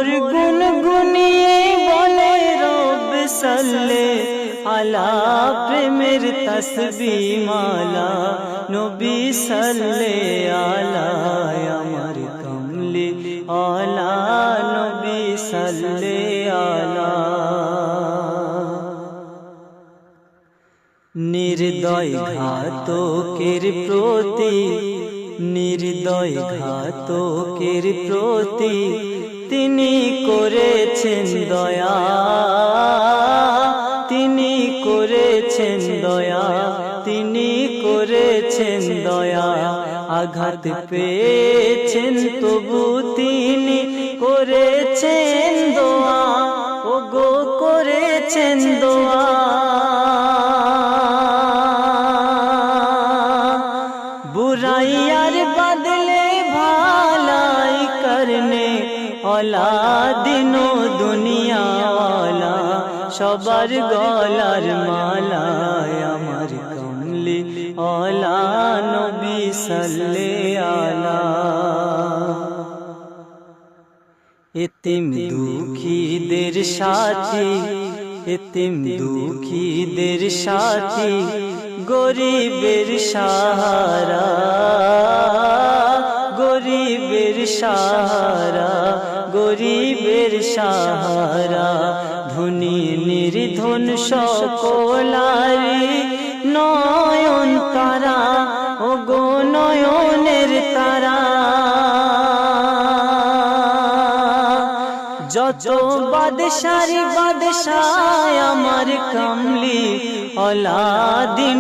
গুনগুনিয়ে বলে রব সাল্লে আলা প্রেমের তসবিহ মালা নবী সাল্লে আলা আমার কমলি আলা নবী সাল্লে আলা। নির্দয় ঘাতকের প্রতি নির্দয় ঘাতকের প্রতি তিনি করেছেন দয়া, তিনি করেছেন দয়া, তিনি করেছেন দয়া। আঘাত পেয়েছেন তবু তিনি করেছেন দোয়া, ওগো করেছেন দোয়া। बुराइयार बदले भलाई करने वाला दिनों दुनिया वाला सबार गलार माला আমার কমলি আলা নবী সাল্লে আলা। এতিম দুঃখীদের সাথী এতিম দুঃখীদের সাথী গরিবের সাহারা গরিবের সাহারা গরিবের সাহারা। ধনী নির্ধন সকলারি নয়ন তারা, ওগো নয়নের তারা। যত বাদশার বাদশাহ আমার কমলি আলা দিন